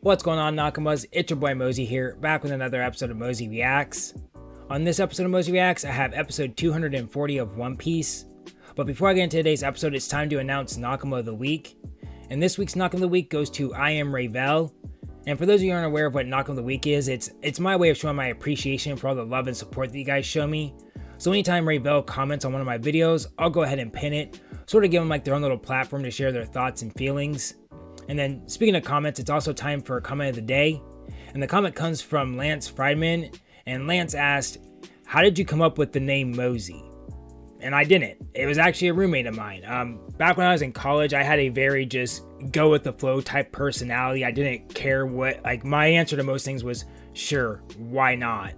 What's going on, Nakamas? It's your boy Mozy here, back with another episode of Mozy Reacts. On this episode of Mozy Reacts, I have episode 240 of One Piece. But before I get into today's episode, it's time to announce Nakama of the Week. And this week's Nakama of the Week goes to I Am Ravel. And for those of you who aren't aware of what Nakama of the Week is, it's my way of showing my appreciation for all the love and support that you guys show me. So anytime Ravel comments on one of my videos, I'll go ahead and pin it, sort of give them like their own little platform to share their thoughts and feelings. And then speaking of comments, it's also time for a comment of the day. And the comment comes from Lance Friedman. And Lance asked, how did you come up with the name Mozy? And I didn't. It was actually a roommate of mine. Back when I was in college, I had a very just go with the flow type personality. I didn't care what, like my answer to most things was sure, why not?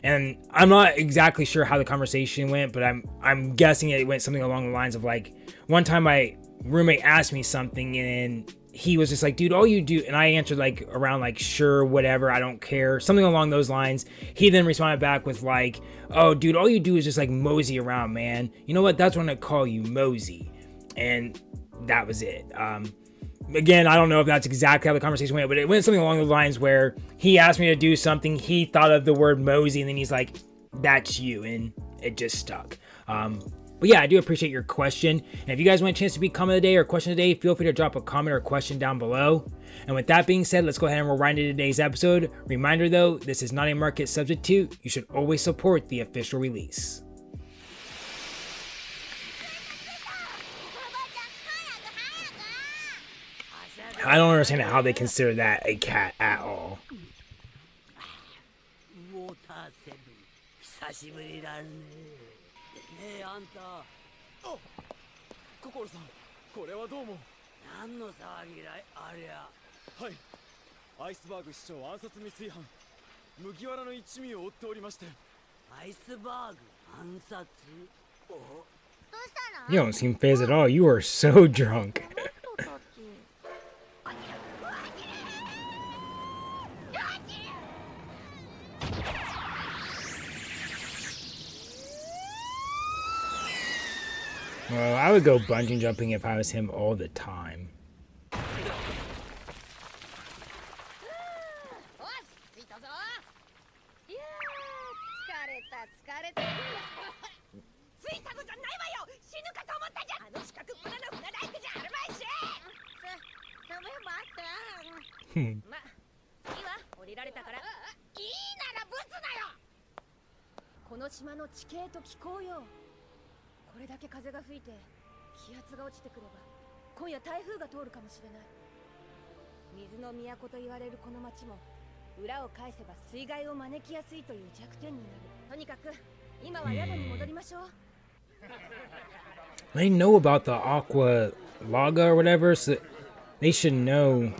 And I'm not exactly sure how the conversation went, but I'm guessing it went something along the lines of like, one time my roommate asked me something and he was just like, dude, all you do, and I answered like around like sure, whatever, I don't care, something along those lines. He then responded back with like, oh dude, all you do is just like mosey around, man. You know what, that's when I call you Mozy. And that was it. Again, I don't know if that's exactly how the conversation went, but it went something along the lines where he asked me to do something, he thought of the word Mozy, and then he's like, that's you, and it just stuck. But yeah, I do appreciate your question. And if you guys want a chance to be comment of the day or question of the day, feel free to drop a comment or question down below. And with that being said, let's go ahead and roll right into today's episode. Reminder though, this is not a market substitute. You should always support the official release. I don't understand how they consider that a cat at all. You don't seem phased at all. You are so drunk. Well, I would go bungee jumping if I was him all the time. They know about the Aqua Laga or whatever, so they should know.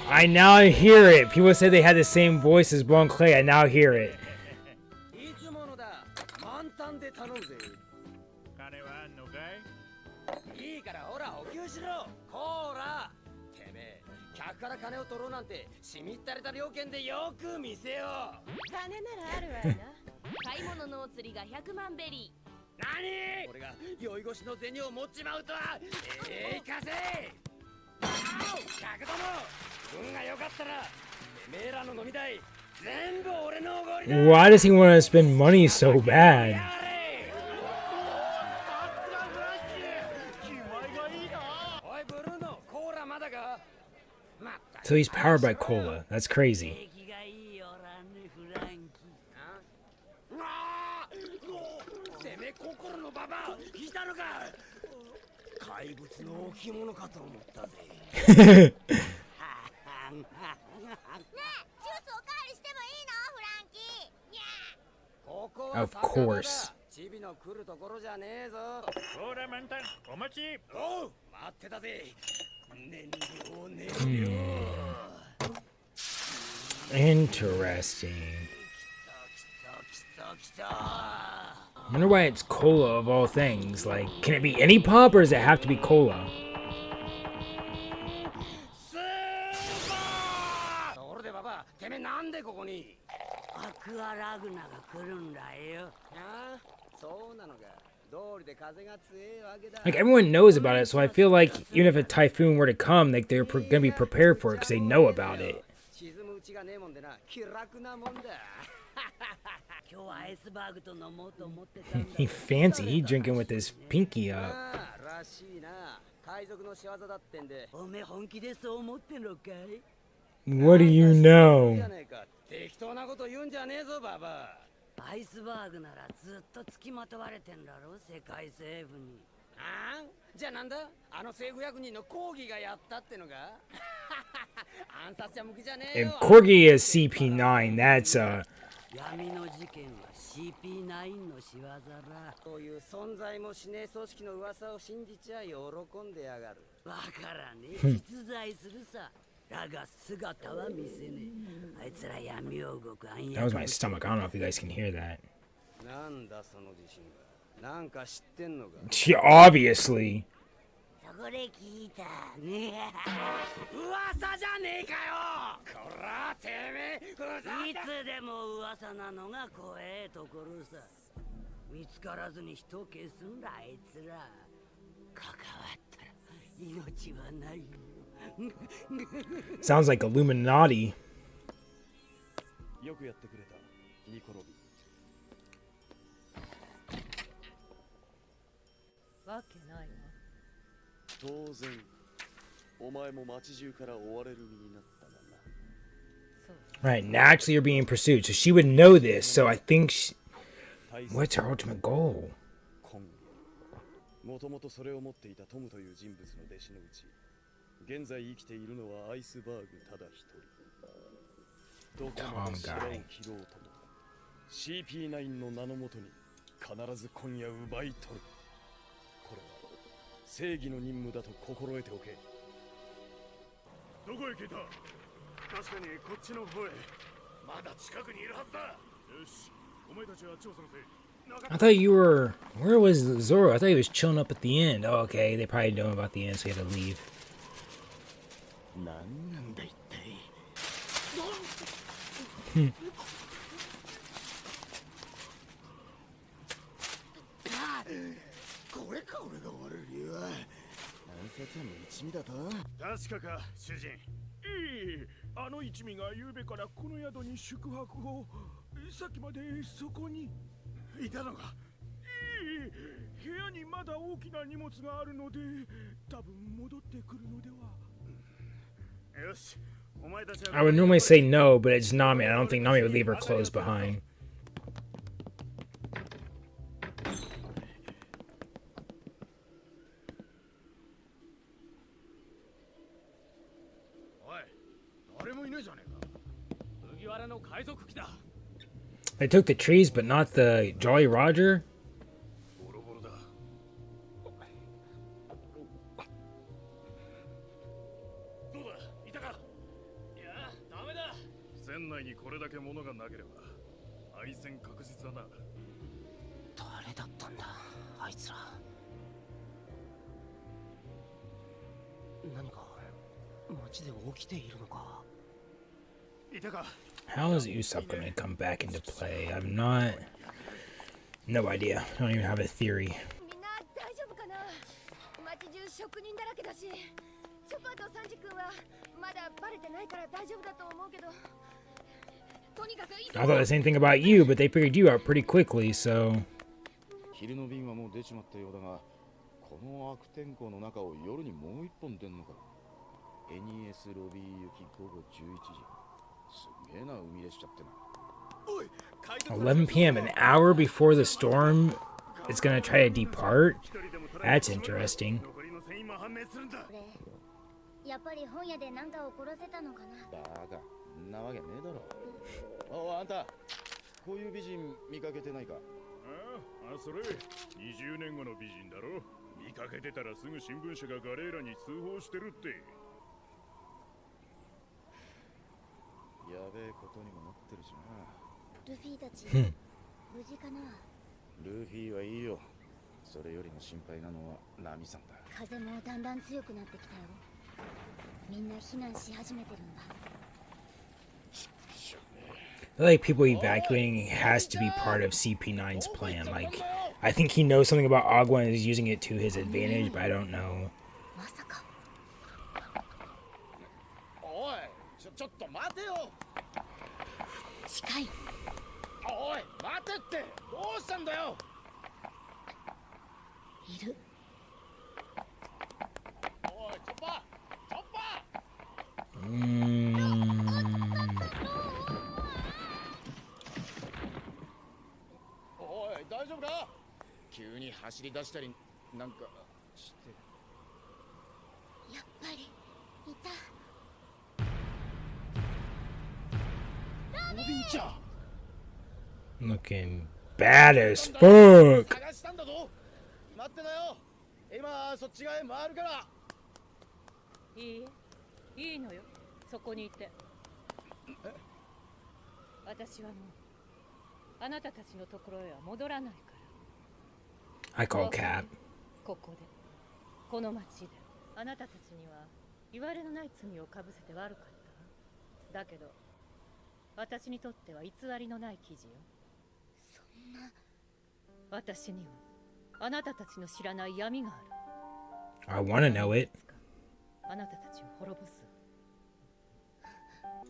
I now hear it. People said they had the same voice as Bon Clay. I now hear it. Why does he want to spend money so bad? So he's powered by cola. That's crazy. Of course. Interesting. I wonder why it's cola of all things. Like, can it be any pop or does it have to be cola? なんでここにアクアラグナが来るんだよ。ああ、そうなのか。通りで風が強いわけだ。Like, everyone knows about it, so I feel like even if a typhoon were to come, like, they're gonna be prepared for it because they know about it. 沈むうちがねえもんでな、気楽なもんだ。今日はアイスバーグと飲もうと思ってたんだ。He fancy, he drinking with his pinky up. らしいな。海賊の仕業だってんで。おめえ本気でそう思ってんのかい？ What do you know? 適当なこと言うんじゃねえぞ、ババア。アイスバーグならずっと付きまとわれてんだろ、世界政府に。ああ、じゃあなんだ、あの政府役人のコーギーがやったってのか？暗殺者向きじゃねえ And よ。Corgi is CP9, that's 闇の事件は CP9 の仕業だ。そういう存在もしねえ組織の噂を信じちゃ喜んでやがる。わからねえ、実在するさ。だが姿は見せねえ。あいつら闇を動く暗躍。that was my stomach. I don't know if you guys can hear that. なんだその自信が。なんか知ってんのか。Obviously. そこで聞いた。ね噂じゃねえかよ。こらてめえ、いつでも噂なのが怖えところさ。見つからずに人を消すんだあいつら。関わったら命はないよ。Sounds like Illuminati. よくやってくれた、ニコロビ。わけないわ。当然、お前も街中から追われる身になったがな。そう。 Right, naturally you're being pursued, so she would know this, so I think what's her ultimate goal? もともとそれを持っていたトムという人物の弟子のうち、現在生きているのはアイスバーグただ一人。どこまで城を切ろうとも CP9 の名のもとに必ず今夜奪い取る。これは正義の任務だと心得ておけ。どこへ消えた？確かにこっちの方へ。まだ近くにいるはずだ。よし、お前たちは調査のせい。 I thought you were... Where was Zoro? I thought he was chilling up at the end. Oh, okay, they probably know about the end, so he had to leave. なんだ一体。これか俺が終わる理由は。暗殺犯の一味だと？確かか、主人。あの一味が昨べからこの宿に宿泊を。さっきまでそこにいたのか。部屋にまだ大きな荷物があるので、多分戻ってくるのでは。よし、お前たちは。I would normally say no, but it's Nami. I don't think Nami would leave her clothes behind. おい、誰もいねえじゃねえか。麦わらの海賊機だ。 They took the trees, but not the Jolly Roger? ボロボロだ。どうだ、いたか。いや、ダメだ。船内にこれだけ物がなければ敗戦確実だな。誰だったんだあいつら。何か街で起きているのか。いたか。 How is Usopp going to come back into play? I'm not... No idea. I don't even have a theory. みんな大丈夫かな。街中職人だらけだし、ショパーとサンジ君はまだバレてないから大丈夫だと思うけど。とにかく I thought the same thing about you, but they figured you out pretty quickly, so... 昼の便はもう出ちまったようだが、この悪天候の中を夜にもう一本出んのか。NES ロビー行き午後11時。すげえな、海列車ってな。 11 p.m., an hour before the storm is going to try to depart? That's interesting. やっぱり本屋で何かを殺せたのかな。バカ、んなわけねえだろ。お、あんた、こういう美人見かけてないか。あ、それ20年後の美人だろ。見かけてたらすぐ新聞社がガレーラに通報してるって。やべえことにもなってるしな。ルフィたち、無事かな。ルフィはいいよ。それよりも心配なのはナミさんだ。風もだんだん強くなってきたよ。みんな避難し始めてるんだ。しょね feel like people evacuating has to be part of CP9's plan. Like, I think he knows something about Agua and is using it to his advantage, but I don't know. まさか。おい、ちょっと待てよ。近い。おい、待てって。どうしたんだよ。いる。おい、チョッパー、チョッパー。おい、大丈夫か。急に走り出したりなんかして。やっぱりいた。ロビンちゃん。 Looking bad as fuck. 探したんだぞ。待ってなよ。今そっち側へ回るから。いいえ、いいのよ。そこにいて。私はもうあなたたちのところへは戻らないから。 I call Cap. ここで、この町で、あなたたちには言われのない罪をかぶせて悪かった。だけど、私にとっては偽りのない記事よ。そんな。私にはあなたたちの知らない闇がある。 I wanna know it. あなたたちを滅ぼす。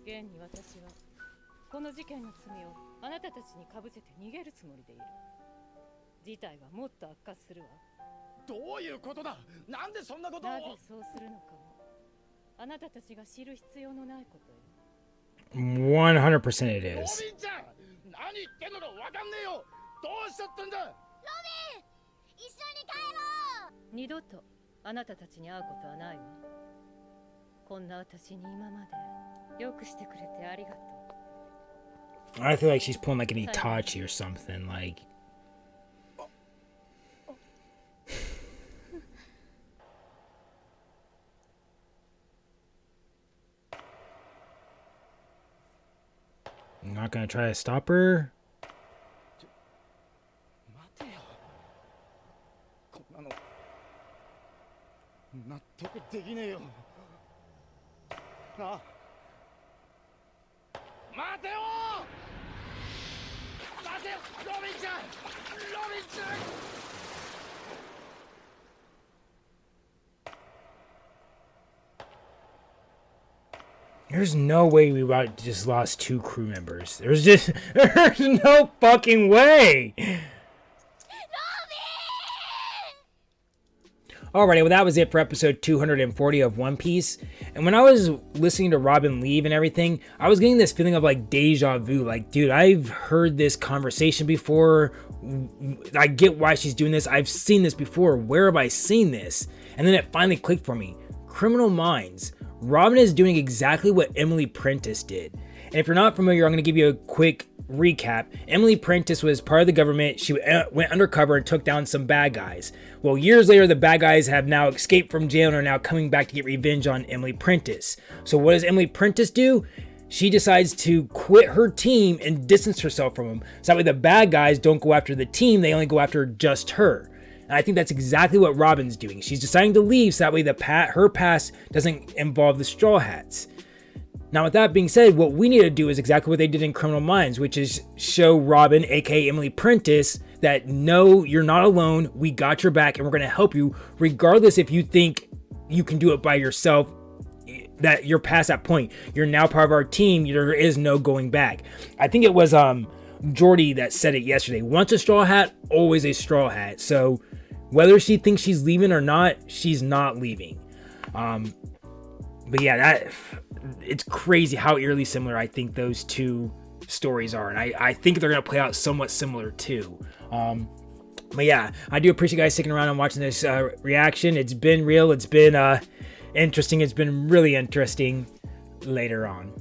現に私はこの事件の罪をあなたたちにかぶせて逃げるつもりでいる。事態はもっと悪化するわ。どういうことだ。なんでそんなことを。なぜそうするのかもあなたたちが知る必要のないことよ。 100% it ロ is. ビンちゃん、何言ってんのかわかんねえよ。どうしちゃったんだ。ロビン、一緒に帰ろう。二度とあなたたちに会うことはないわ。こんな私に今までよくしてくれてありがとう。 I feel like she's pulling like an Itachi or something. Like, I'm not gonna try to stop her. 待てよ。こんなの納得できねえよ。なあ。待てよ。待てよ、ロビンちゃん。ロビンちゃん。 There's no way we just lost 2 crew members. There's no fucking way. Alrighty, well that was it for episode 240 of One Piece. And when I was listening to Robin leave and everything, I was getting this feeling of like deja vu. Like, dude, I've heard this conversation before. I get why she's doing this. I've seen this before. Where have I seen this? And then it finally clicked for me. Criminal Minds. Robin is doing exactly what Emily Prentice did. And if you're not familiar, I'm going to give you a quick recap. Emily Prentice was part of the government. She went undercover and took down some bad guys. Well, years later, the bad guys have now escaped from jail and are now coming back to get revenge on Emily Prentice. So what does Emily Prentice do? She decides to quit her team and distance herself from them. So that way the bad guys don't go after the team, they only go after just her. And I think that's exactly what Robin's doing. She's deciding to leave so that way her past doesn't involve the Straw Hats. Now, with that being said, what we need to do is exactly what they did in Criminal Minds, which is show Robin, aka Emily Prentice, that no, you're not alone. We got your back and we're going to help you, regardless if you think you can do it by yourself, that you're past that point. You're now part of our team. There is no going back. I think it was Jordy that said it yesterday. Once a Straw Hat, always a Straw Hat. So whether she thinks she's leaving or not, she's not leaving. But yeah, it's crazy how eerily similar I think those two stories are. And I think they're going to play out somewhat similar too. But yeah, I do appreciate you guys sticking around and watching this reaction. It's been real. It's been interesting. It's been really interesting later on.